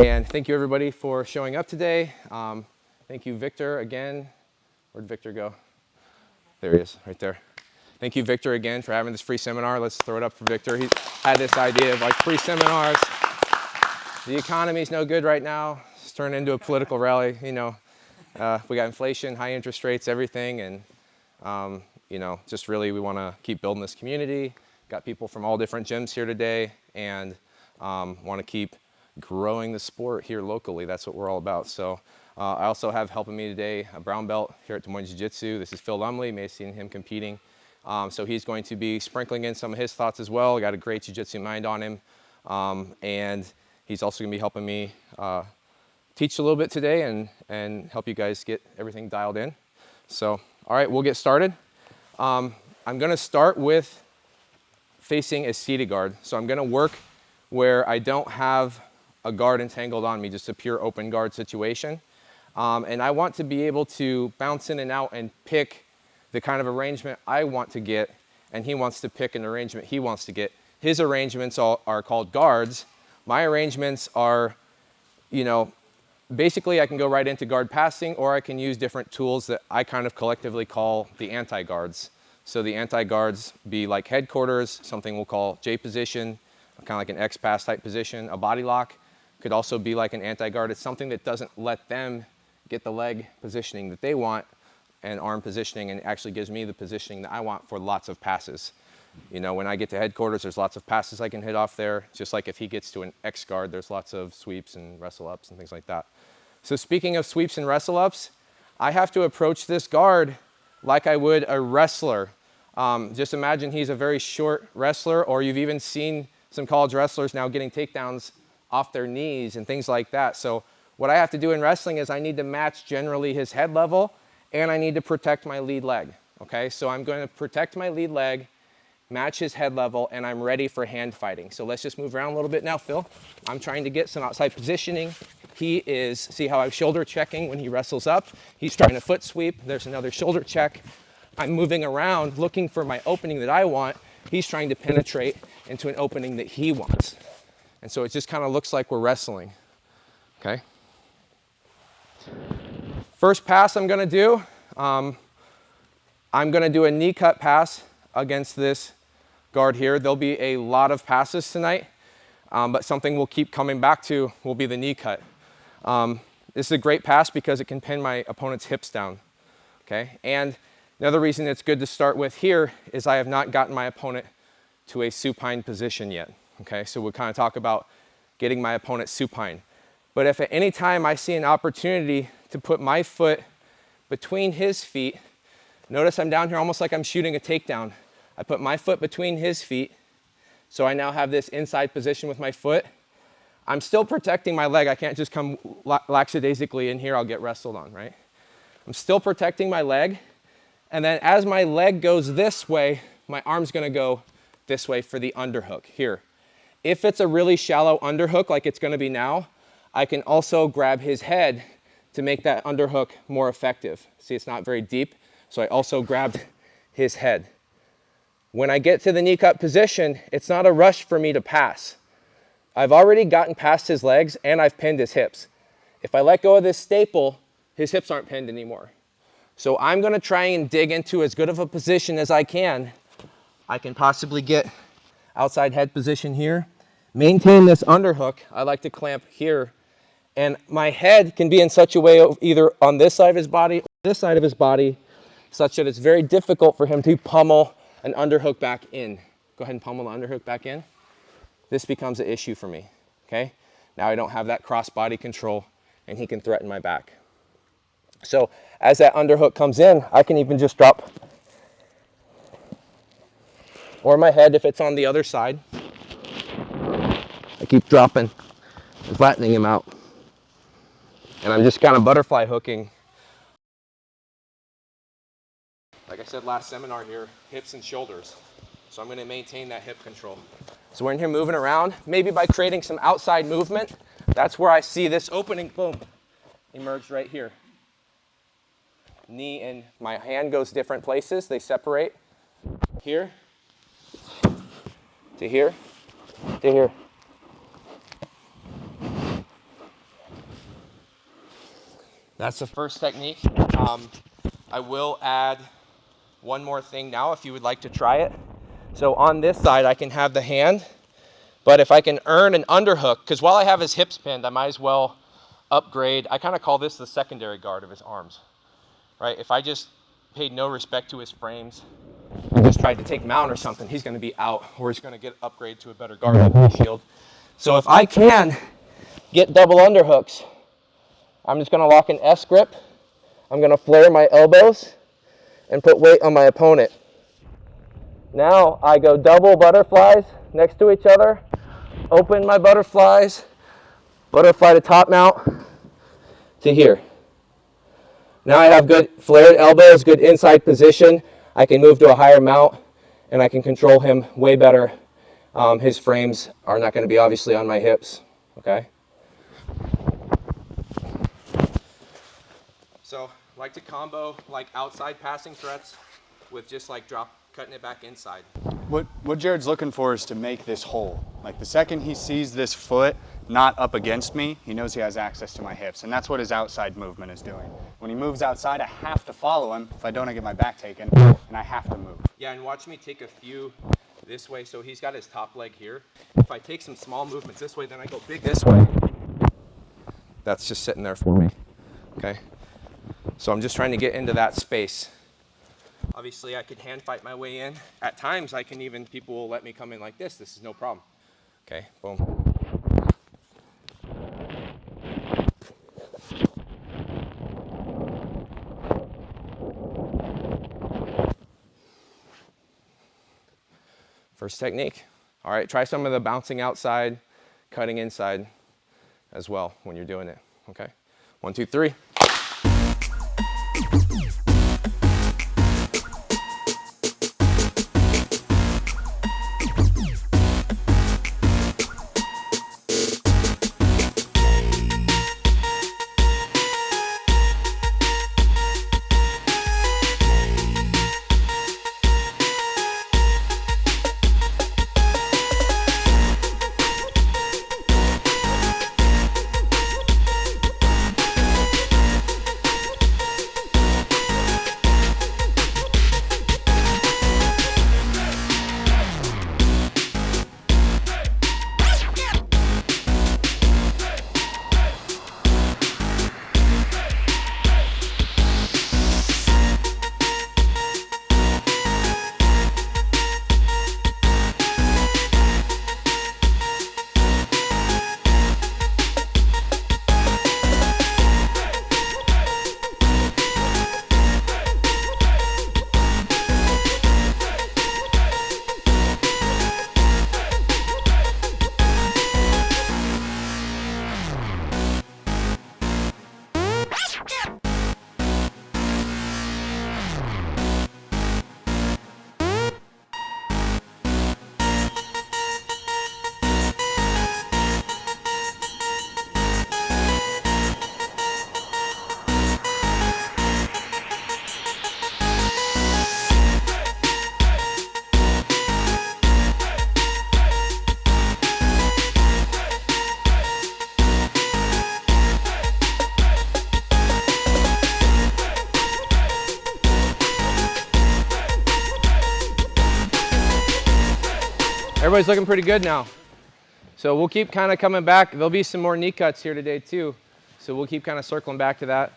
And thank you everybody for showing up today. Thank you, Victor, again. Where'd Victor go? There he is, right there. Thank you, Victor, again, for having this free seminar. Let's throw it up for Victor. He had this idea of like free seminars. The economy's no good right now. It's turned into a political rally. You know, we got inflation, high interest rates, everything, and you know, just really we want to keep building this community. Got people from all different gyms here today, and want to keep growing the sport here locally. That's what we're all about. So I also have helping me today a brown belt here at Des Moines Jiu-Jitsu. This is Phil Lumley. You may have seen him competing. So he's going to be sprinkling in some of his thoughts as well. Got a great jiu-jitsu mind on him. And he's also going to be helping me teach a little bit today and help you guys get everything dialed in. So, all right, we'll get started. I'm going to start with facing a seated guard. So I'm going to work where I don't have a guard entangled on me, just a pure open guard situation. And I want to be able to bounce in and out and pick the kind of arrangement I want to get, and he wants to pick an arrangement he wants to get. His arrangements are called guards. My arrangements are, you know, basically I can go right into guard passing, or I can use different tools that I kind of collectively call the anti-guards. So the anti-guards be like headquarters, something we'll call J position, kind of like an X pass type position. A body lock could also be like an anti-guard. It's something that doesn't let them get the leg positioning that they want and arm positioning, and actually gives me the positioning that I want for lots of passes. You know, when I get to headquarters, there's lots of passes I can hit off there. Just like if he gets to an X guard, there's lots of sweeps and wrestle ups and things like that. So speaking of sweeps and wrestle ups, I have to approach this guard like I would a wrestler. Just imagine he's a very short wrestler, or you've even seen some college wrestlers now getting takedowns off their knees and things like that. So what I have to do in wrestling is I need to match generally his head level, and I need to protect my lead leg, okay? So I'm going to protect my lead leg, match his head level, and I'm ready for hand fighting. So let's just move around a little bit now, Phil. I'm trying to get some outside positioning. He is, see how I'm shoulder checking when he wrestles up? He's trying to foot sweep. There's another shoulder check. I'm moving around looking for my opening that I want. He's trying to penetrate into an opening that he wants. And so it just kind of looks like we're wrestling, okay? First pass I'm going to do, I'm going to do a knee cut pass against this guard here. There'll be a lot of passes tonight, but something we'll keep coming back to will be the knee cut. This is a great pass because it can pin my opponent's hips down, okay? And another reason it's good to start with here is I have not gotten my opponent to a supine position yet, okay? So we'll kind of talk about getting my opponent supine. But if at any time I see an opportunity to put my foot between his feet, notice I'm down here almost like I'm shooting a takedown. I put my foot between his feet, so I now have this inside position with my foot. I'm still protecting my leg. I can't just come lackadaisically in here, I'll get wrestled on, right? I'm still protecting my leg, and then as my leg goes this way, my arm's gonna go this way for the underhook here. If it's a really shallow underhook like it's gonna be now, I can also grab his head to make that underhook more effective. See, it's not very deep, so I also grabbed his head. When I get to the knee cut position, it's not a rush for me to pass. I've already gotten past his legs and I've pinned his hips. If I let go of this staple, his hips aren't pinned anymore. So I'm gonna try and dig into as good of a position as I can. I can possibly get outside head position here, maintain this underhook. I like to clamp here. And my head can be in such a way either on this side of his body or this side of his body, such that it's very difficult for him to pummel an underhook back in. Go ahead and pummel the underhook back in. This becomes an issue for me, okay? Now I don't have that cross body control, and he can threaten my back. So as that underhook comes in, I can even just drop, or my head if it's on the other side. I keep dropping and flattening him out. And I'm just kind of butterfly hooking. Like I said last seminar here, hips and shoulders. So I'm going to maintain that hip control. So we're in here moving around, maybe by creating some outside movement. That's where I see this opening, boom, emerge right here. Knee and my hand goes different places. They separate here to here to here. That's the first technique. I will add one more thing now if you would like to try it. So on this side, I can have the hand, but if I can earn an underhook, because while I have his hips pinned, I might as well upgrade. I kind of call this the secondary guard of his arms, right? If I just paid no respect to his frames and just tried to take mount or something, he's going to be out, or he's going to get upgrade to a better guard like knee shield. So if I can get double underhooks, I'm just going to lock an S grip. I'm going to flare my elbows and put weight on my opponent. Now I go double butterflies next to each other, open my butterflies, butterfly to top mount to here. Now I have good flared elbows, good inside position. I can move to a higher mount and I can control him way better. His frames are not going to be obviously on my hips, okay? So I like to combo like outside passing threats with just like cutting it back inside. What Jared's looking for is to make this hole. Like the second he sees this foot not up against me, he knows he has access to my hips. And that's what his outside movement is doing. When he moves outside, I have to follow him. If I don't, I get my back taken, and I have to move. Yeah, and watch me take a few this way. So he's got his top leg here. If I take some small movements this way, then I go big this way. That's just sitting there for me, okay? So I'm just trying to get into that space. Obviously, I could hand fight my way in. At times, I can even, people will let me come in like this. This is no problem. Okay, boom. First technique. All right, try some of the bouncing outside, cutting inside as well when you're doing it, okay? 1, 2, 3. Everybody's looking pretty good now. So we'll keep kind of coming back. There'll be some more knee cuts here today too. So we'll keep kind of circling back to that.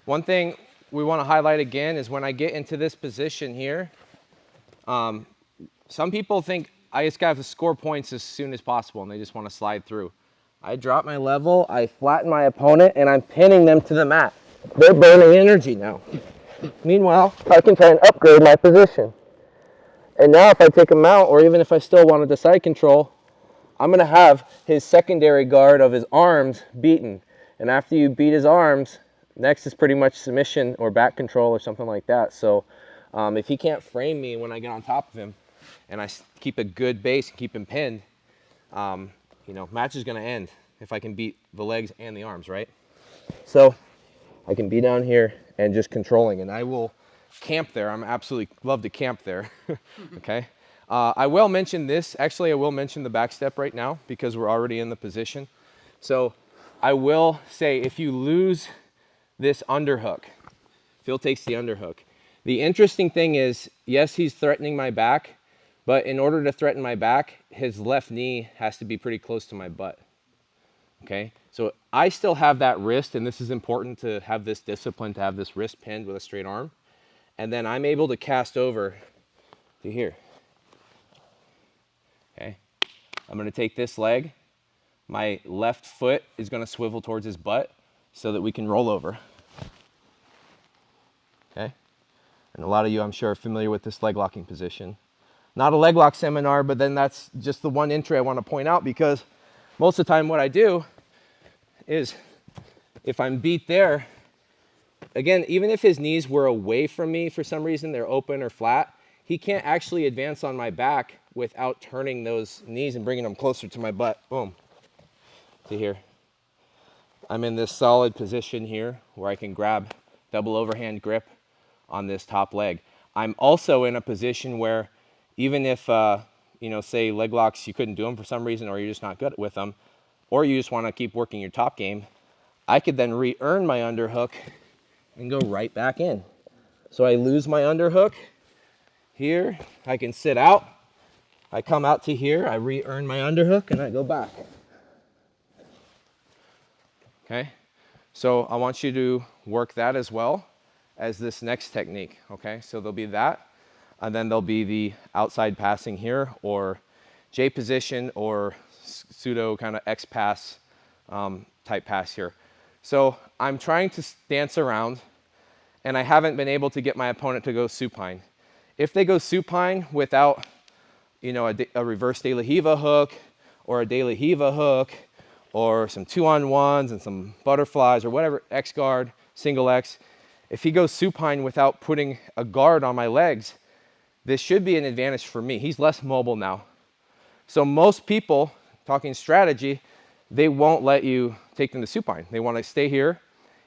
One thing we want to highlight again is when I get into this position here, some people think I just got to score points as soon as possible and they just want to slide through. I drop my level, I flatten my opponent, and I'm pinning them to the mat. They're burning energy now. Meanwhile, I can try and upgrade my position. And now if I take a mount, or even if I still wanted the side control, I'm going to have his secondary guard of his arms beaten. And after you beat his arms, next is pretty much submission or back control or something like that. So if he can't frame me when I get on top of him, and I keep a good base and keep him pinned, you know, match is going to end if I can beat the legs and the arms, right? So I can be down here and just controlling, and I will camp there. I'm absolutely love to camp there. Okay. I will mention this. Actually, I will mention the back step right now because we're already in the position. So I will say if you lose this underhook, Phil takes the underhook. The interesting thing is, yes, he's threatening my back, but in order to threaten my back, his left knee has to be pretty close to my butt. Okay, so I still have that wrist, and this is important to have this discipline, to have this wrist pinned with a straight arm. And then I'm able to cast over to here. Okay, I'm gonna take this leg. My left foot is gonna swivel towards his butt so that we can roll over. Okay, and a lot of you, I'm sure, are familiar with this leg locking position. Not a leg lock seminar, but then that's just the one entry I wanna point out, because most of the time what I do is, if I'm beat there, again, even if his knees were away from me for some reason, they're open or flat, he can't actually advance on my back without turning those knees and bringing them closer to my butt. Boom, to here. I'm in this solid position here where I can grab double overhand grip on this top leg. I'm also in a position where even if, say leg locks, you couldn't do them for some reason, or you're just not good with them, or you just want to keep working your top game, I could then re-earn my underhook and go right back in. So I lose my underhook here, I can sit out, I come out to here, I re-earn my underhook, and I go back. Okay, so I want you to work that as well as this next technique. Okay, so there'll be that, and then there'll be the outside passing here, or J position, or pseudo kind of X pass type pass here. So I'm trying to dance around, and I haven't been able to get my opponent to go supine. If they go supine without, a reverse de la Riva hook, or a de la Riva hook, or some 2-on-1s and some butterflies, or whatever, X guard, single X, if he goes supine without putting a guard on my legs, this should be an advantage for me. He's less mobile now. So most people, talking strategy, they won't let you take them to supine. They want to stay here.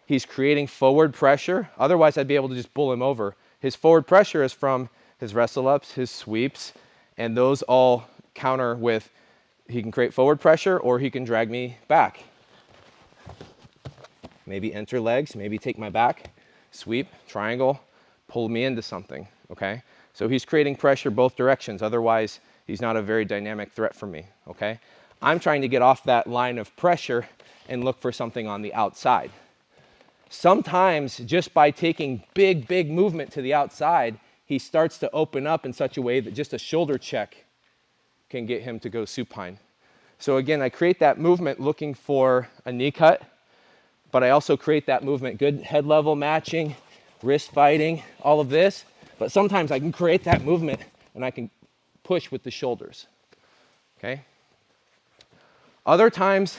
He's creating forward pressure. Otherwise, I'd be able to just pull him over. His forward pressure is from his wrestle ups, his sweeps, and those all counter with, he can create forward pressure, or he can drag me back. Maybe enter legs, maybe take my back, sweep, triangle, pull me into something, okay? So he's creating pressure both directions. Otherwise, he's not a very dynamic threat for me, okay? I'm trying to get off that line of pressure and look for something on the outside. Sometimes just by taking big movement to the outside, he starts to open up in such a way that just a shoulder check can get him to go supine. So again, I create that movement looking for a knee cut, but I also create that movement, good head level matching, wrist fighting, all of this. But sometimes I can create that movement and I can push with the shoulders, okay? Other times,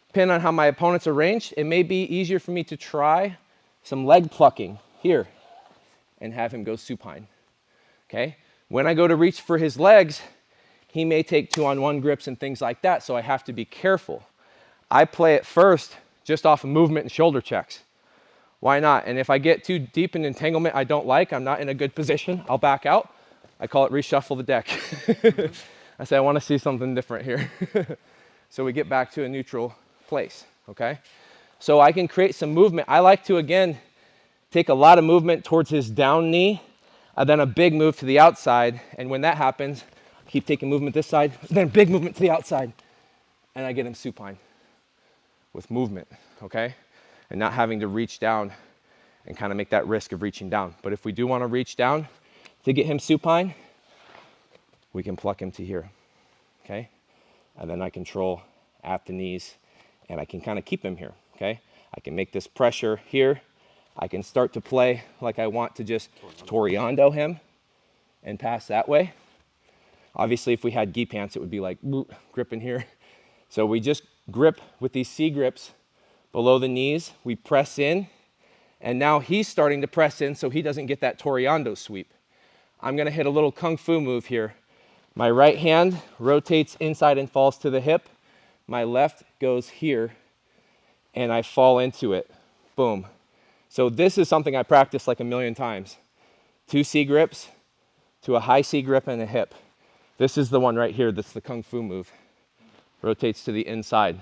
depending on how my opponent's arranged, it may be easier for me to try some leg plucking here and have him go supine, okay? When I go to reach for his legs, he may take 2-on-1 grips and things like that, so I have to be careful. I play it first just off of movement and shoulder checks. Why not? And if I get too deep in entanglement I don't like, I'm not in a good position, I'll back out. I call it reshuffle the deck. I say I want to see something different here. So we get back to a neutral place, okay? So I can create some movement. I like to, again, take a lot of movement towards his down knee, and then a big move to the outside, and when that happens, keep taking movement this side, then big movement to the outside, and I get him supine with movement, okay? And not having to reach down and kind of make that risk of reaching down. But if we do want to reach down to get him supine, we can pluck him to here, okay? And then I control at the knees, and I can kind of keep him here, okay? I can make this pressure here. I can start to play like I want to just Toreando him and pass that way. Obviously, if we had gi pants, it would be like gripping here. So we just grip with these C grips below the knees. We press in, and now he's starting to press in so he doesn't get that Toreando sweep. I'm gonna hit a little kung fu move here. My right hand rotates inside and falls to the hip. My left goes here, and I fall into it. Boom. So this is something I practice like a million times. 2 C grips to a high C grip and a hip. This is the one right here that's the kung fu move. Rotates to the inside.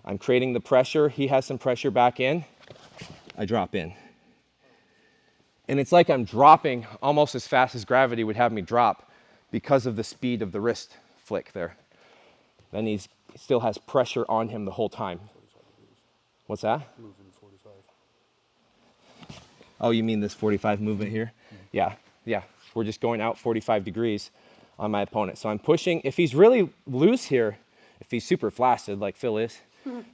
I'm creating the pressure. He has some pressure back in. I drop in. And it's like I'm dropping almost as fast as gravity would have me drop because of the speed of the wrist flick there. Then he still has pressure on him the whole time. What's that? Moving 45. Oh, you mean this 45 movement here? Mm-hmm. Yeah. We're just going out 45 degrees on my opponent. So I'm pushing. If he's really loose here, if he's super flaccid like Phil is,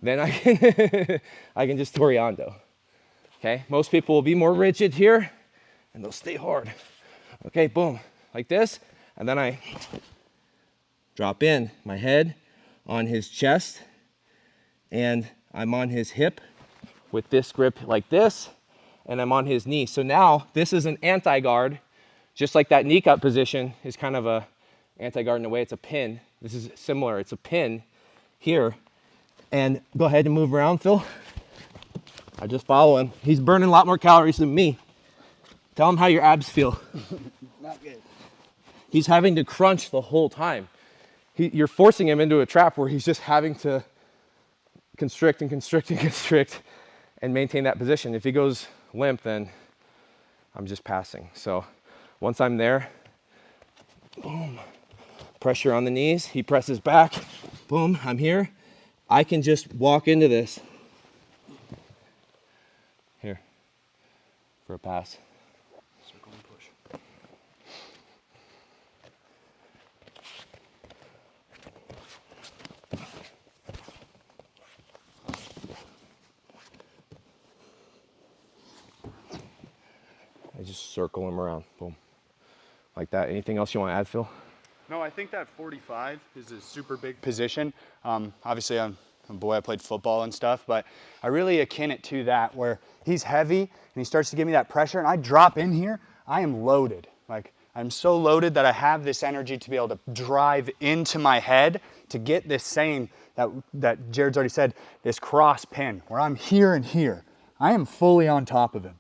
then I can I can just Toreando. Okay, most people will be more rigid here and they'll stay hard. Okay, boom, like this. And then I drop in my head on his chest and I'm on his hip with this grip like this, and I'm on his knee. So now this is an anti-guard, just like that knee cut position is kind of a anti-guard in a way. It's a pin. This is similar. It's a pin here. And go ahead and move around, Phil. I just follow him. He's burning a lot more calories than me. Tell him how your abs feel. Not good. He's having to crunch the whole time. You're forcing him into a trap where he's just having to constrict and constrict and constrict and maintain that position. If he goes limp, then I'm just passing. So once I'm there, boom, pressure on the knees. He presses back, boom, I'm here. I can just walk into this. Here, for a pass. Circle and push. I just circle him around, boom, like that. Anything else you want to add, Phil? No, I think that 45 is a super big position. Obviously, I'm a boy, I played football and stuff, but I really akin it to that where he's heavy and he starts to give me that pressure and I drop in here, I am loaded. Like, I'm so loaded that I have this energy to be able to drive into my head to get this same, that Jared's already said, this cross pin where I'm here and here. I am fully on top of him.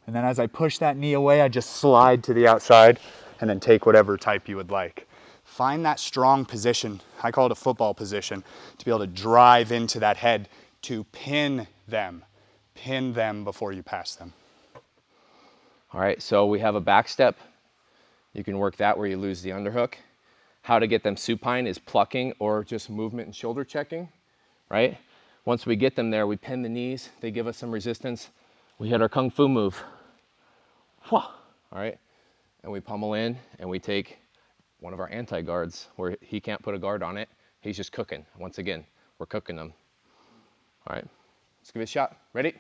And then as I push that knee away, I just slide to the outside and then take whatever type you would like. Find that strong position, I call it a football position, to be able to drive into that head to pin them before you pass them. All right, so we have a back step. You can work that where you lose the underhook. How to get them supine is plucking or just movement and shoulder checking, right? Once we get them there, we pin the knees. They give us some resistance. We hit our kung fu move. All right, and we pummel in and we take one of our anti-guards where he can't put a guard on it. He's just cooking. Once again, we're cooking them. All right, let's give it a shot. Ready?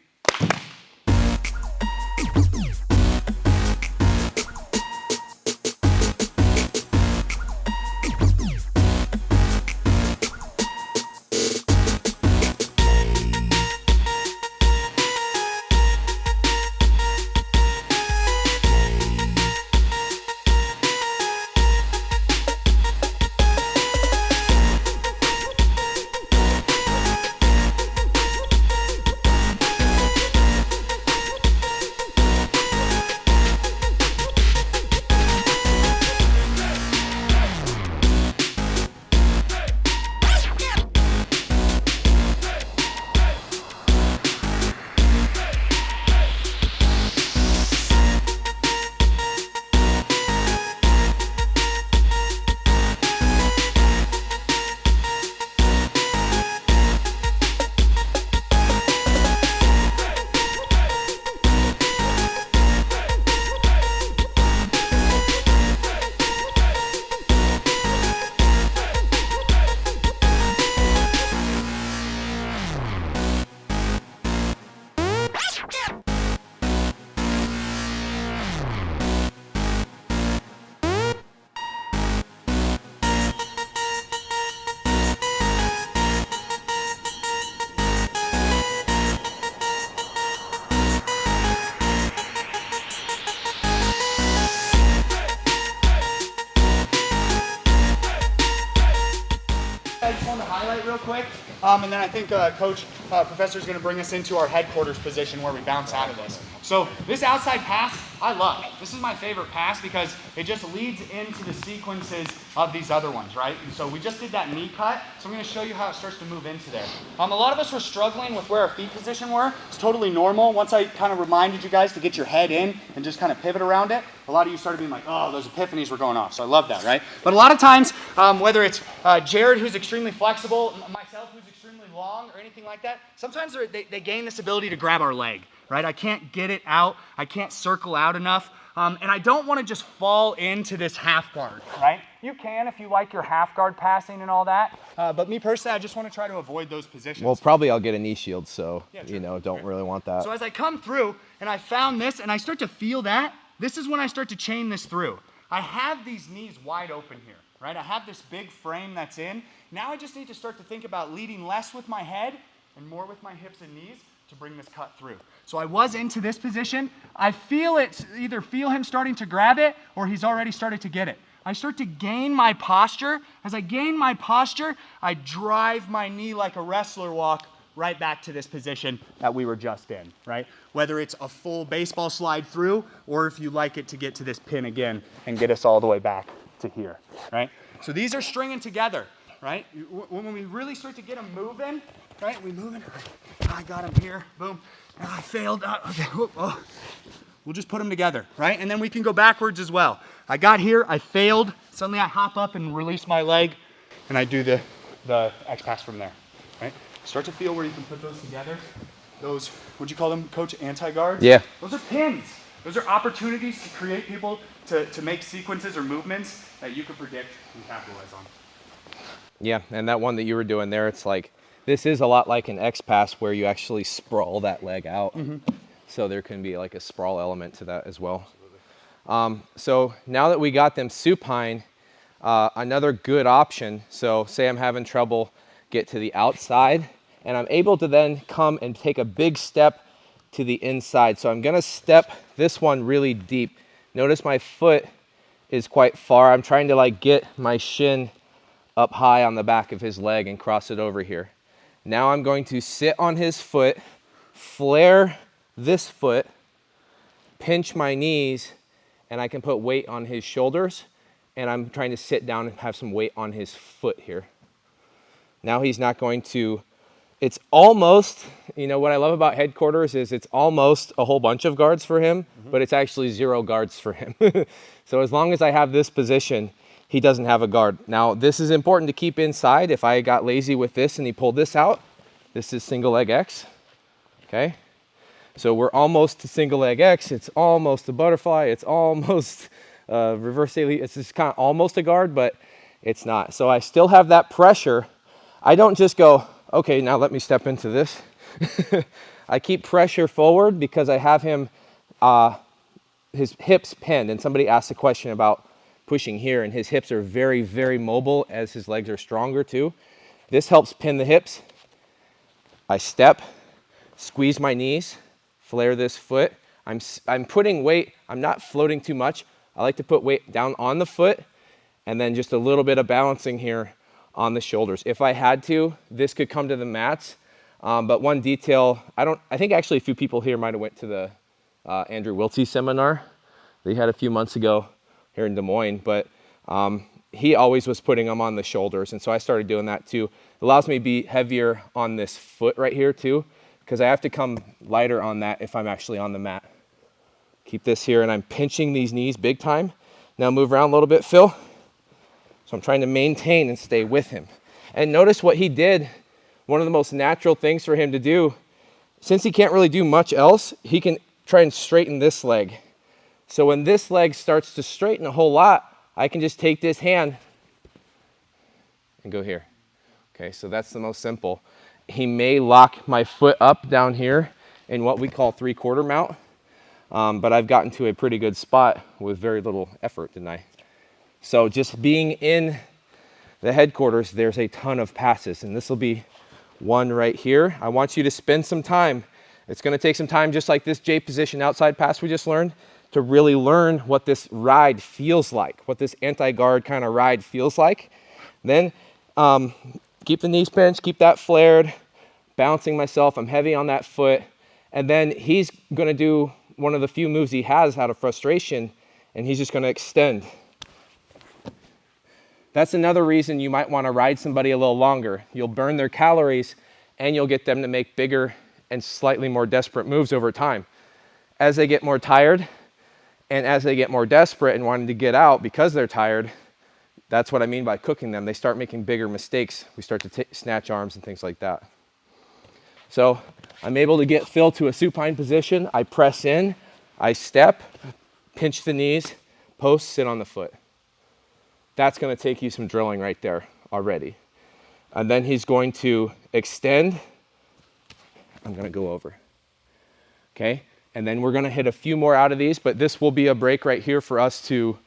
I just wanted to highlight real quick, and then I think Professor's going to bring us into our headquarters position where we bounce out of this. So this outside pass I love. This is my favorite pass because it just leads into the sequences of these other ones, right? And so we just did that knee cut, so I'm going to show you how it starts to move into there. A lot of us were struggling with where our feet position were. It's totally normal. Once I kind of reminded you guys to get your head in and just kind of pivot around it, a lot of you started being like, oh, those epiphanies were going off. So I love that, right? But a lot of times, whether it's Jared, who's extremely flexible, myself, who's extremely long, or anything like that, sometimes they gain this ability to grab our leg, right? I can't get it out. I can't circle out enough. And I don't want to just fall into this half guard, right? You can if you like your half guard passing and all that. But me personally, I just want to try to avoid those positions. Well, probably I'll get a knee shield, so, Yeah, true. you know, don't really want that. So as I come through and I found this and I start to feel that, this is when I start to chain this through. I have these knees wide open here, right? I have this big frame that's in. Now I just need to start to think about leading less with my head and more with my hips and knees to bring this cut through. So I was into this position. I feel it, either feel him starting to grab it or he's already started to get it. I start to gain my posture. As I gain my posture, I drive my knee like a wrestler walk right back to this position that we were just in, right? Whether it's a full baseball slide through or if you like it to get to this pin again and get us all the way back to here, right? So these are stringing together, right? When we really start to get them moving, right? We moving. I got him here. Boom. I failed. Okay. Oh. We'll just put them together, right? And then we can go backwards as well. I got here. I failed. Suddenly I hop up and release my leg, and I do the X pass from there, right? Start to feel where you can put those together. Those, what'd you call them, Coach? Anti-guards? Yeah. Those are pins. Those are opportunities to create people to make sequences or movements that you can predict and capitalize on. Yeah, and that one that you were doing there, it's like, this is a lot like an X pass where you actually sprawl that leg out. Mm-hmm. So there can be like a sprawl element to that as well. So now that we got them supine, another good option, so say I'm having trouble get to the outside, and I'm able to then come and take a big step to the inside. So I'm gonna step this one really deep. Notice my foot is quite far. I'm trying to like get my shin up high on the back of his leg and cross it over here. Now I'm going to sit on his foot, flare this foot, pinch my knees, and I can put weight on his shoulders, and I'm trying to sit down and have some weight on his foot here. Now he's not going to, it's almost, you know, what I love about headquarters is it's almost a whole bunch of guards for him, but it's actually 0 guards for him. So as long as I have this position, he doesn't have a guard. Now, this is important to keep inside. If I got lazy with this and he pulled this out, this is single leg X, okay? So we're almost to single leg X. It's almost a butterfly. It's almost reverse daily. It's just kind of almost a guard, but it's not. So I still have that pressure. I don't just go, okay, now let me step into this. I keep pressure forward because I have him, his hips pinned. And somebody asked a question about pushing here, and his hips are very, very mobile as his legs are stronger too. This helps pin the hips. I step, squeeze my knees, flare this foot. I'm putting weight, I'm not floating too much. I like to put weight down on the foot and then just a little bit of balancing here on the shoulders. If I had to, this could come to the mats. But one detail, I think actually a few people here might have went to the Andrew Wiltsey seminar they had a few months ago here in Des Moines, but he always was putting them on the shoulders, and so I started doing that too. It allows me to be heavier on this foot right here too, because I have to come lighter on that if I'm actually on the mat. Keep this here, and I'm pinching these knees big time. Now move around a little bit, Phil. So I'm trying to maintain and stay with him. And notice what he did. One of the most natural things for him to do, since he can't really do much else, he can try and straighten this leg. So when this leg starts to straighten a whole lot, I can just take this hand and go here. Okay, so that's the most simple. He may lock my foot up down here in what we call 3/4 mount, but I've gotten to a pretty good spot with very little effort, didn't I? So just being in the headquarters, there's a ton of passes, and this will be one right here. I want you to spend some time. It's going to take some time, just like this J position outside pass we just learned, to really learn what this ride feels like, what this anti-guard kind of ride feels like. Then keep the knees pinched, keep that flared, bouncing myself. I'm heavy on that foot. And then he's going to do one of the few moves he has out of frustration, and he's just going to extend. That's another reason you might want to ride somebody a little longer. You'll burn their calories, and you'll get them to make bigger and slightly more desperate moves over time. As they get more tired, and as they get more desperate and wanting to get out because they're tired, that's what I mean by cooking them. They start making bigger mistakes. We start to snatch arms and things like that. So I'm able to get Phil to a supine position. I press in, I step, pinch the knees, post, sit on the foot. That's going to take you some drilling right there already. And then he's going to extend. I'm going to go over. Okay? And then we're going to hit a few more out of these, but this will be a break right here for us to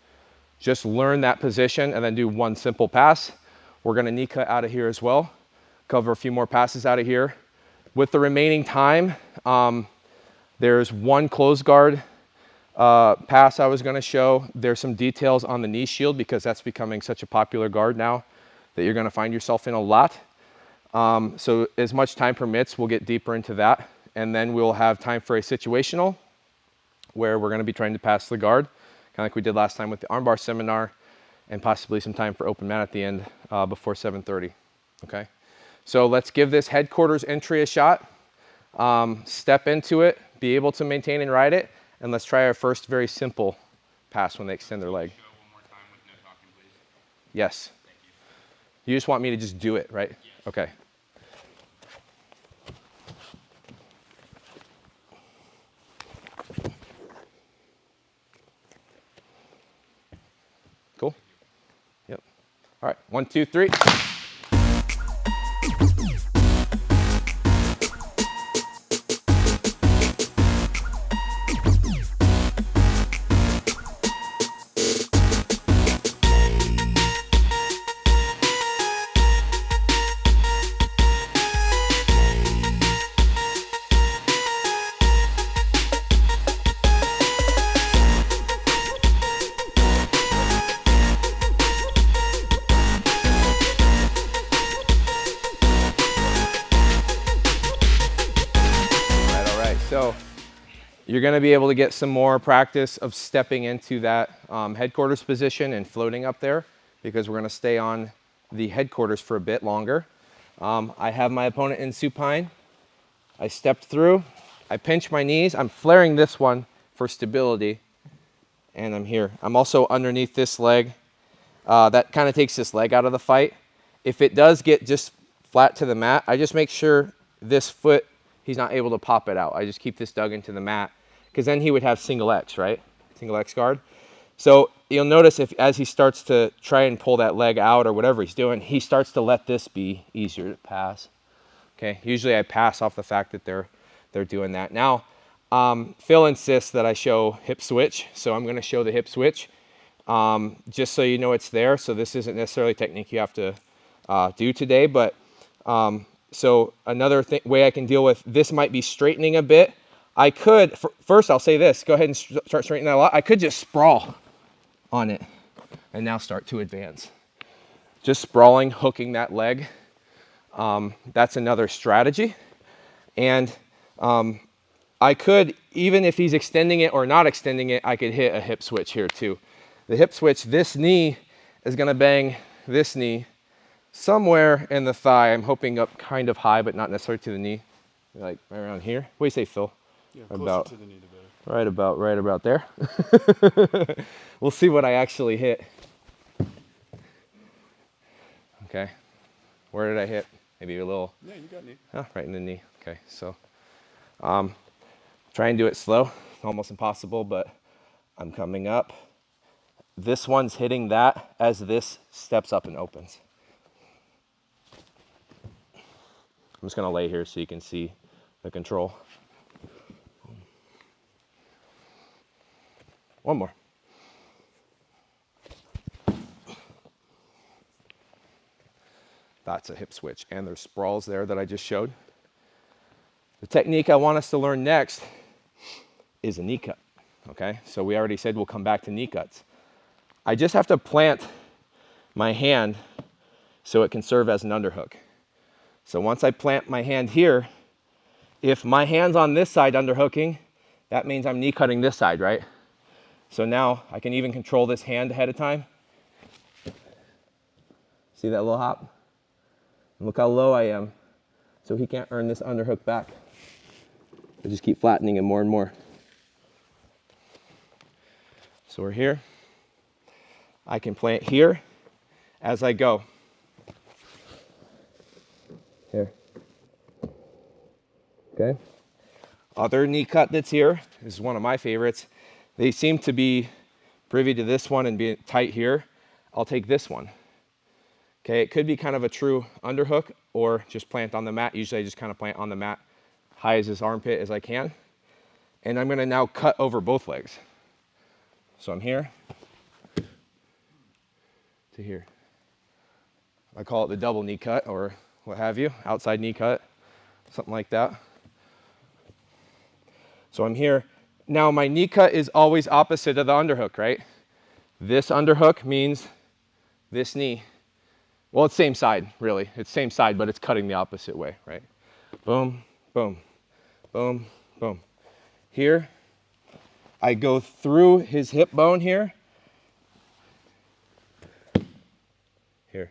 just learn that position and then do one simple pass. We're going to knee cut out of here as well. Cover a few more passes out of here. With the remaining time, there's one closed guard pass I was going to show. There's some details on the knee shield because that's becoming such a popular guard now that you're going to find yourself in a lot. So as much time permits, we'll get deeper into that. And then we'll have time for a situational where we're going to be trying to pass the guard, kind of like we did last time with the armbar seminar, and possibly some time for open mat at the end before 7:30. Okay, so let's give this headquarters entry a shot. Step into it, be able to maintain and ride it, and let's try our first very simple pass when they extend their leg. Show one more time with no talking, please. Yes. Thank you. You just want me to just do it, right? Yes. Okay. Cool? Yep. All right, 1, 2, 3. So you're going to be able to get some more practice of stepping into that headquarters position and floating up there because we're going to stay on the headquarters for a bit longer. I have my opponent in supine. I stepped through. I pinch my knees. I'm flaring this one for stability. And I'm here. I'm also underneath this leg. That kind of takes this leg out of the fight. If it does get just flat to the mat, I just make sure this foot, he's not able to pop it out. I just keep this dug into the mat because then he would have single X, right? Single X guard. So you'll notice as he starts to try and pull that leg out or whatever he's doing, he starts to let this be easier to pass. Okay, usually I pass off the fact that they're doing that. Now, Phil insists that I show hip switch, so I'm going to show the hip switch just so you know it's there. So this isn't necessarily a technique you have to do today, but so another way I can deal with this might be straightening a bit. I could, first I'll say this, go ahead and start straightening that a lot. I could just sprawl on it and now start to advance. Just sprawling, hooking that leg. That's another strategy. And I could, even if he's extending it or not extending it, I could hit a hip switch here too. The hip switch, this knee is gonna bang this knee somewhere in the thigh. I'm hoping up kind of high, but not necessarily to the knee. Like right around here. What do you say, Phil? Yeah, closer to the knee, the better. Right about there. We'll see what I actually hit. Okay. Where did I hit? Maybe a little. Yeah, you got knee. Oh, right in the knee. Okay, so try and do it slow. Almost impossible, but I'm coming up. This one's hitting that as this steps up and opens. I'm just going to lay here so you can see the control. One more. That's a hip switch, and there's sprawls there that I just showed. The technique I want us to learn next is a knee cut, okay? So we already said we'll come back to knee cuts. I just have to plant my hand so it can serve as an underhook. So once I plant my hand here, if my hand's on this side underhooking, that means I'm knee cutting this side, right? So now I can even control this hand ahead of time. See that little hop? And look how low I am. So he can't earn this underhook back. I just keep flattening him more and more. So we're here. I can plant here as I go. Here. Okay. Other knee cut that's here is one of my favorites. They seem to be privy to this one and be tight here. I'll take this one. Okay, it could be kind of a true underhook or just plant on the mat. Usually I just kind of plant on the mat, high as this armpit as I can. And I'm gonna now cut over both legs. So I'm here to here. I call it the double knee cut or what have you, outside knee cut, something like that. So I'm here. Now my knee cut is always opposite of the underhook, right? This underhook means this knee. Well, it's same side, really. It's same side, but it's cutting the opposite way, right? Boom, boom, boom, boom. Here, I go through his hip bone here. Here.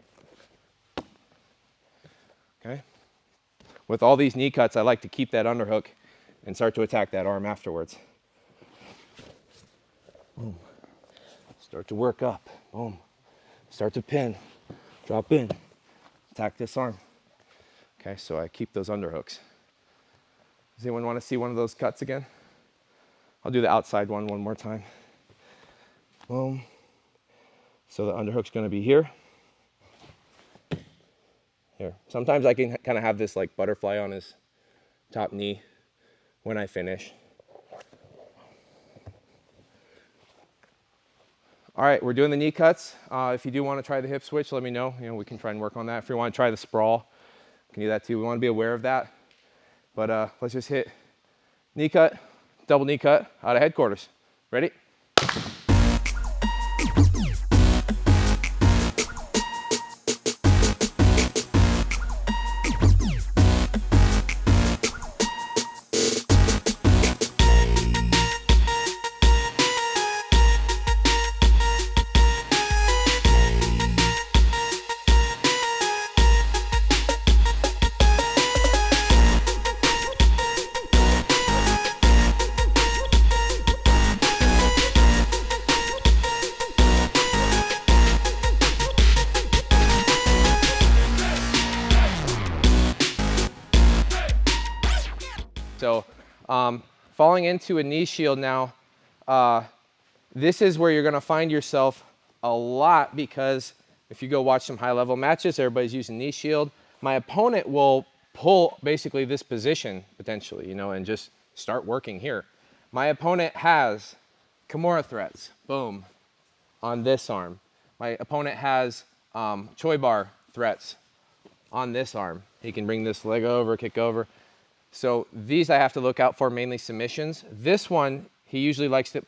Okay? With all these knee cuts, I like to keep that underhook and start to attack that arm afterwards. Boom. Start to work up. Boom. Start to pin. Drop in. Attack this arm. Okay, so I keep those underhooks. Does anyone want to see one of those cuts again? I'll do the outside one more time. Boom. So the underhook's going to be here. Here. Sometimes I can kind of have this like butterfly on his top knee when I finish. All right, we're doing the knee cuts. If you do want to try the hip switch, let me know. You know, we can try and work on that. If you want to try the sprawl, you can do that too. We want to be aware of that. But let's just hit knee cut, double knee cut out of headquarters. Ready? So falling into a knee shield now, this is where you're going to find yourself a lot, because if you go watch some high level matches, everybody's using knee shield. My opponent will pull basically this position potentially, you know, and just start working here. My opponent has Kimura threats, boom, on this arm. My opponent has Choi bar threats on this arm. He can bring this leg over, kick over. So these I have to look out for, mainly submissions. This one, he usually likes to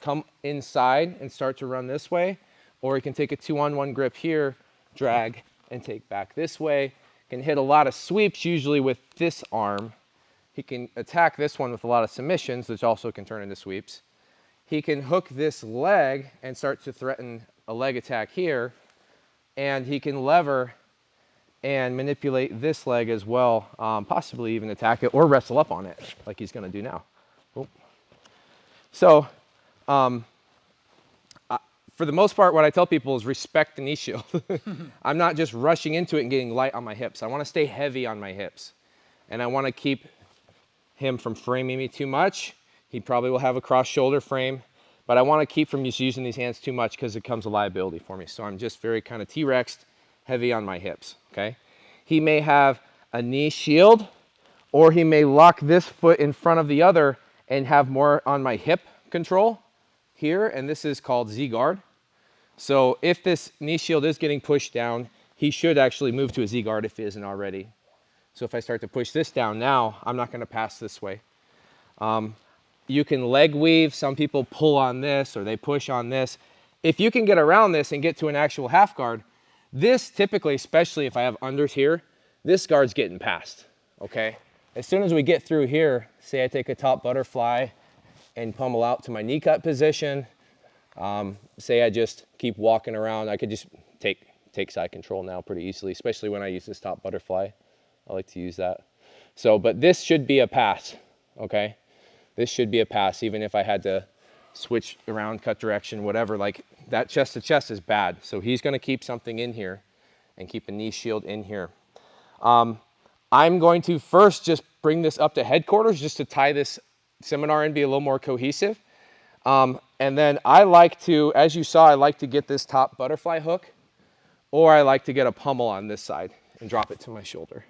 come inside and start to run this way, or he can take a 2-on-1 grip here, drag, and take back this way. Can hit a lot of sweeps, usually with this arm. He can attack this one with a lot of submissions, which also can turn into sweeps. He can hook this leg and start to threaten a leg attack here, and he can lever and manipulate this leg as well, possibly even attack it or wrestle up on it like he's going to do now. Oh. So for the most part, what I tell people is respect the knee shield. I'm not just rushing into it and getting light on my hips. I want to stay heavy on my hips, and I want to keep him from framing me too much. He probably will have a cross shoulder frame, but I want to keep from just using these hands too much because it becomes a liability for me. So I'm just very kind of T-rexed, heavy on my hips, okay? He may have a knee shield, or he may lock this foot in front of the other and have more on my hip control here, and this is called Z-guard. So if this knee shield is getting pushed down, he should actually move to a Z-guard if he isn't already. So if I start to push this down now, I'm not going to pass this way. You can leg weave. Some people pull on this or they push on this. If you can get around this and get to an actual half guard, this typically, especially if I have unders here, this guard's getting passed, okay? As soon as we get through here, say I take a top butterfly and pummel out to my knee cut position. Say I just keep walking around, I could just take side control now pretty easily, especially when I use this top butterfly. I like to use that. So, but this should be a pass, okay? This should be a pass, even if I had to switch around, cut direction, whatever. Like that chest to chest is bad. So he's gonna keep something in here and keep a knee shield in here. I'm going to first just bring this up to headquarters just to tie this seminar and be a little more cohesive. And then I like to, as you saw, I like to get this top butterfly hook, or I like to get a pummel on this side and drop it to my shoulder.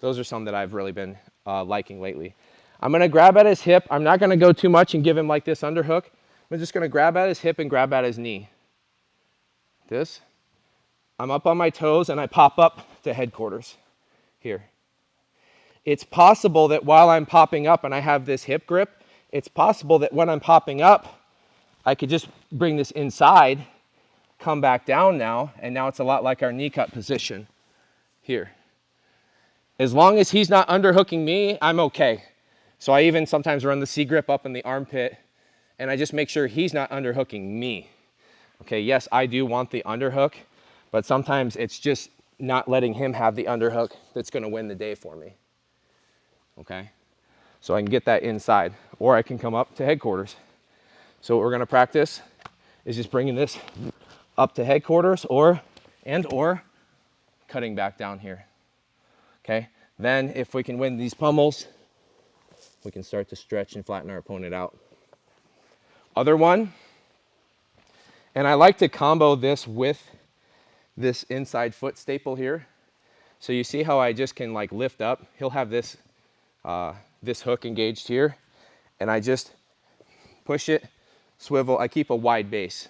Those are some that I've really been liking lately. I'm gonna grab at his hip. I'm not gonna go too much and give him like this underhook. I'm just gonna grab at his hip and grab at his knee. This. I'm up on my toes and I pop up to headquarters here. It's possible that while I'm popping up and I have this hip grip, it's possible that when I'm popping up, I could just bring this inside, come back down now, and now it's a lot like our knee cut position here. As long as he's not underhooking me, I'm okay. So I even sometimes run the C grip up in the armpit, and I just make sure he's not underhooking me. Okay, yes, I do want the underhook, but sometimes it's just not letting him have the underhook that's gonna win the day for me. Okay, so I can get that inside, or I can come up to headquarters. So what we're gonna practice is just bringing this up to headquarters, or cutting back down here. Okay, then if we can win these pummels, we can start to stretch and flatten our opponent out. Other one, and I like to combo this with this inside foot staple here. So you see how I just can like lift up? He'll have this, this hook engaged here, and I just push it, swivel. I keep a wide base.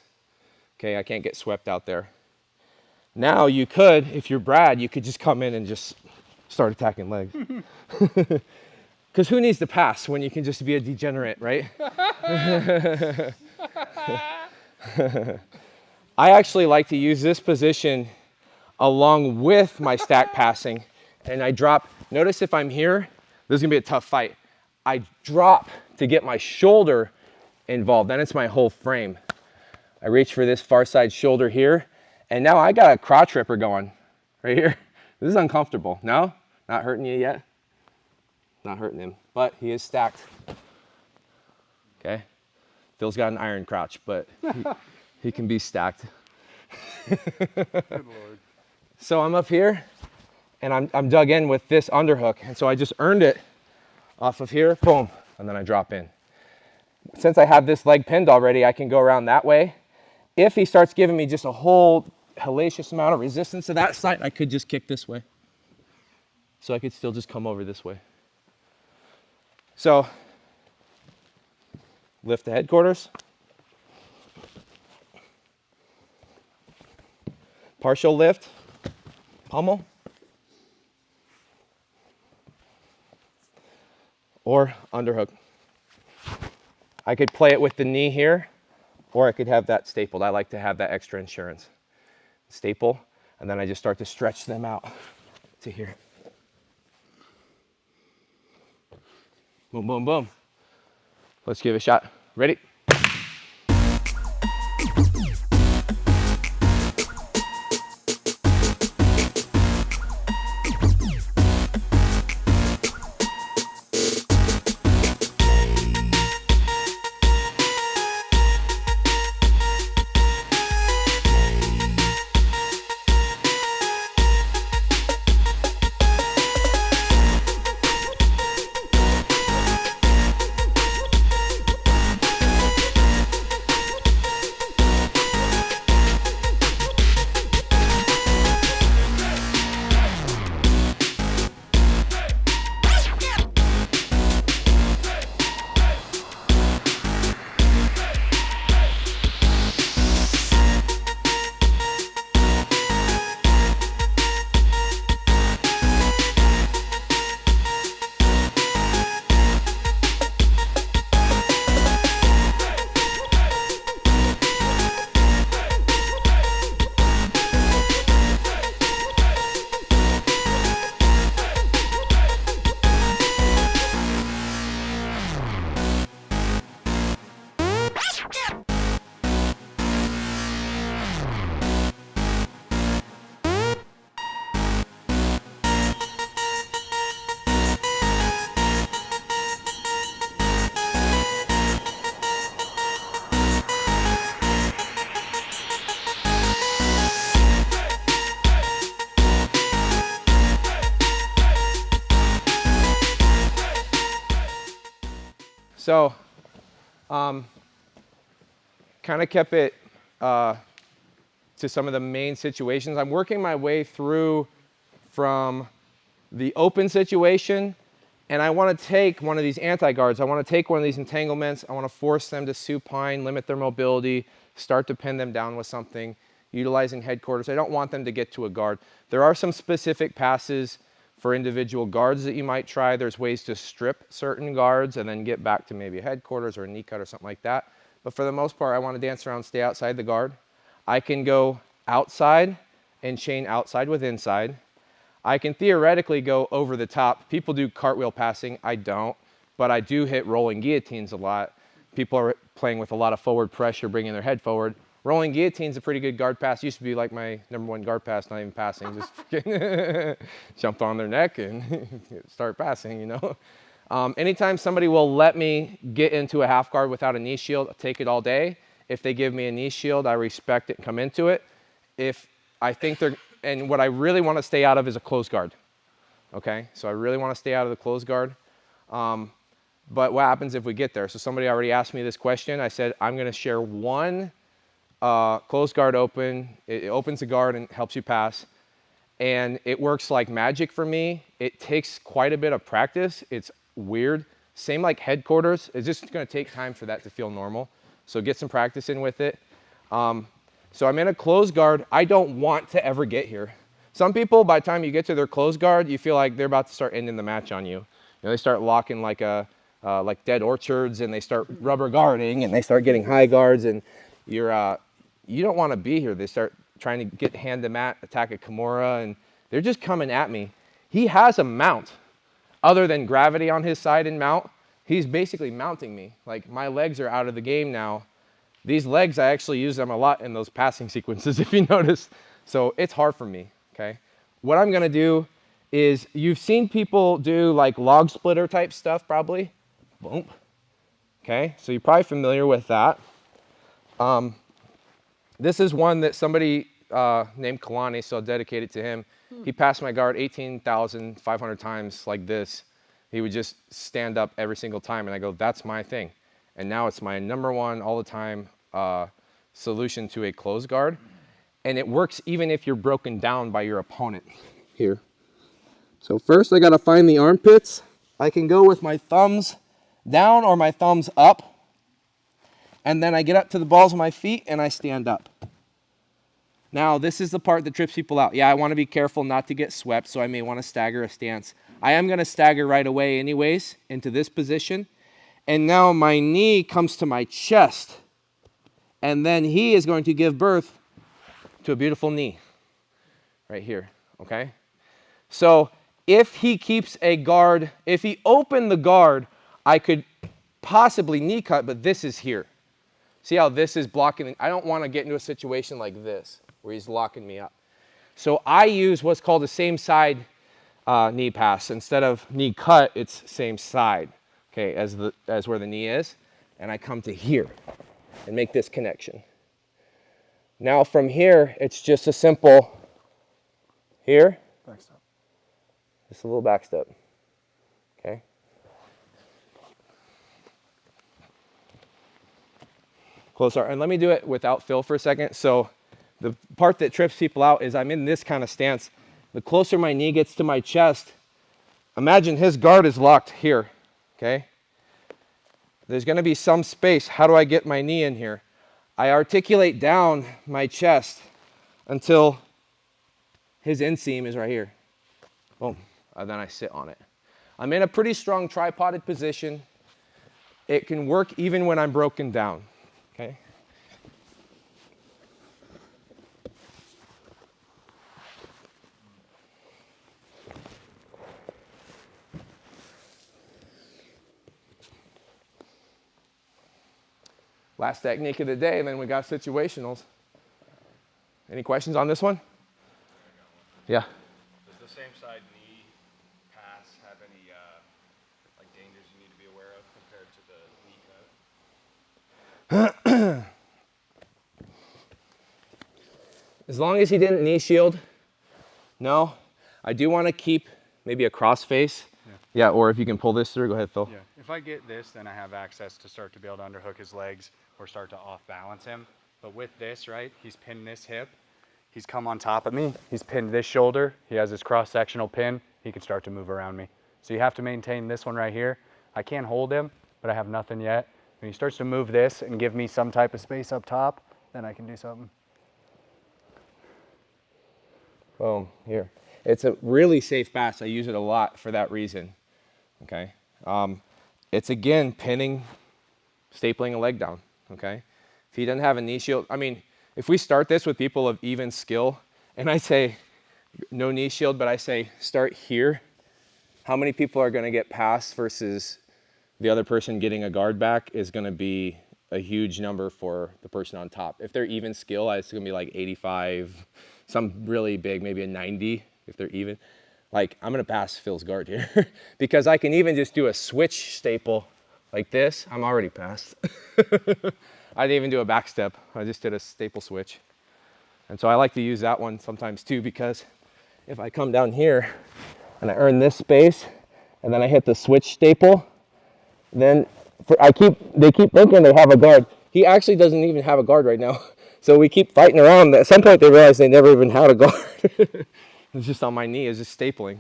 Okay, I can't get swept out there. Now you could, if you're Brad, you could just come in and just start attacking legs. Because who needs to pass when you can just be a degenerate, right? I actually like to use this position along with my stack passing, and I drop. Notice if I'm here, this is gonna be a tough fight. I drop to get my shoulder involved, then it's my whole frame. I reach for this far side shoulder here, and now I got a crotch ripper going right here. This is uncomfortable. No? Not hurting you yet? Not hurting him, but he is stacked. Okay? Phil's got an iron crotch, but he can be stacked. Good Lord. So I'm up here, and I'm dug in with this underhook, and so I just earned it off of here, boom, and then I drop in. Since I have this leg pinned already, I can go around that way. If he starts giving me just a whole hellacious amount of resistance to that side, I could just kick this way. So I could still just come over this way. So, lift the headquarters. Partial lift, pummel. Or underhook. I could play it with the knee here, or I could have that stapled. I like to have that extra insurance. Staple, and then I just start to stretch them out to here. Boom, boom, boom. Let's give it a shot. Ready? So, kind of kept it to some of the main situations. I'm working my way through from the open situation, and I want to take one of these anti-guards. I want to take one of these entanglements. I want to force them to supine, limit their mobility, start to pin them down with something, utilizing headquarters. I don't want them to get to a guard. There are some specific passes for individual guards that you might try. There's ways to strip certain guards and then get back to maybe a headquarters or a knee cut or something like that. But for the most part, I want to dance around, stay outside the guard. I can go outside and chain outside with inside. I can theoretically go over the top. People do cartwheel passing. I don't, but I do hit rolling guillotines a lot. People are playing with a lot of forward pressure, bringing their head forward. Rolling guillotine's a pretty good guard pass. Used to be like my #1 guard pass, not even passing. Just jumped on their neck and start passing, you know. Anytime somebody will let me get into a half guard without a knee shield, I'll take it all day. If they give me a knee shield, I respect it and come into it. If I think they're, and what I really want to stay out of is a closed guard. Okay, so I really want to stay out of the closed guard. But what happens if we get there? So somebody already asked me this question. I said, I'm going to share one closed guard open. It opens the guard and helps you pass. And it works like magic for me. It takes quite a bit of practice. It's weird. Same like headquarters. It's just going to take time for that to feel normal. So get some practice in with it. So I'm in a closed guard. I don't want to ever get here. Some people, by the time you get to their closed guard, you feel like they're about to start ending the match on you. You know, they start locking like dead orchards, and they start rubber guarding, and they start getting high guards, and you don't want to be here. They start trying to get hand to mat, attack a Kimura, and they're just coming at me. He has a mount. Other than gravity on his side and mount, he's basically mounting me. Like, my legs are out of the game now. These legs, I actually use them a lot in those passing sequences, if you notice. So it's hard for me, okay? What I'm gonna do is, you've seen people do like log splitter type stuff probably. Boom. Okay, so you're probably familiar with that. This is one that somebody named Kalani, so I'll dedicate it to him. He passed my guard 18,500 times like this. He would just stand up every single time, and I go, that's my thing. And now it's my #1 all the time solution to a closed guard. And it works even if you're broken down by your opponent. Here. So first I gotta find the armpits. I can go with my thumbs down or my thumbs up. And then I get up to the balls of my feet and I stand up. Now this is the part that trips people out. Yeah, I wanna be careful not to get swept, so I may wanna stagger a stance. I am gonna stagger right away anyways into this position. And now my knee comes to my chest. And then he is going to give birth to a beautiful knee right here, okay? So if he keeps a guard, if he opened the guard, I could possibly knee cut, but this is here. See how this is blocking? I don't want to get into a situation like this where he's locking me up. So I use what's called a same side knee pass. Instead of knee cut, it's same side. Okay, as where the knee is, and I come to here and make this connection. Now from here, it's just a simple here, Backstep. just a little back step. Okay. Close our, and let me do it without Phil for a second. So the part that trips people out is I'm in this kind of stance. The closer my knee gets to my chest, imagine his guard is locked here. Okay, there's going to be some space. How do I get my knee in here? I articulate down my chest until his inseam is right here. Boom, and then I sit on it. I'm in a pretty strong tripoded position. It can work even when I'm broken down. Okay. Last technique of the day, and then we got situationals. Any questions on this one? Yeah. Does the same side knee pass have any like dangers you need to be aware of compared to the knee cut? As long as he didn't knee shield, no. I do want to keep maybe a cross face. Yeah, or if you can pull this through, go ahead, Phil. Yeah, if I get this, then I have access to start to be able to underhook his legs or start to off balance him. But with this, right, he's pinned this hip, he's come on top of me, he's pinned this shoulder, he has his cross-sectional pin, he can start to move around me. So you have to maintain this one right here. I can't hold him, but I have nothing yet. When he starts to move this and give me some type of space up top, then I can do something. Boom, here. It's a really safe pass. I use it a lot for that reason, okay? It's again, pinning, stapling a leg down, okay? If he doesn't have a knee shield, I mean, if we start this with people of even skill, and I say, no knee shield, but I say, start here, how many people are gonna get past versus the other person getting a guard back is gonna be a huge number for the person on top. If they're even skill, it's gonna be like 85, some really big, maybe a 90 if they're even. Like, I'm gonna pass Phil's guard here because I can even just do a switch staple like this. I'm already past. I didn't even do a back step. I just did a staple switch. And so I like to use that one sometimes too, because if I come down here and I earn this space and then I hit the switch staple, then they keep thinking they have a guard. He actually doesn't even have a guard right now. So we keep fighting around. At some point they realize they never even had a guard. It's just on my knee, it's just stapling.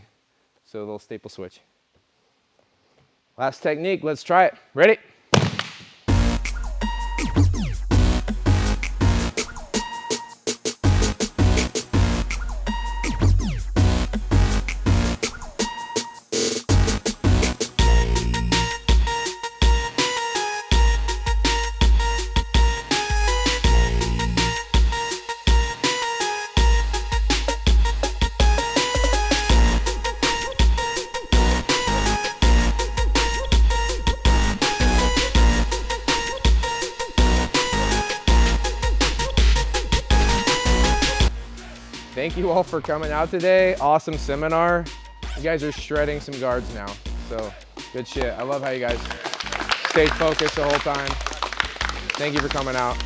So a little staple switch. Last technique, let's try it. Ready? Thank you all for coming out today. Awesome seminar. You guys are shredding some guards now. So good shit. I love how you guys stayed focused the whole time. Thank you for coming out.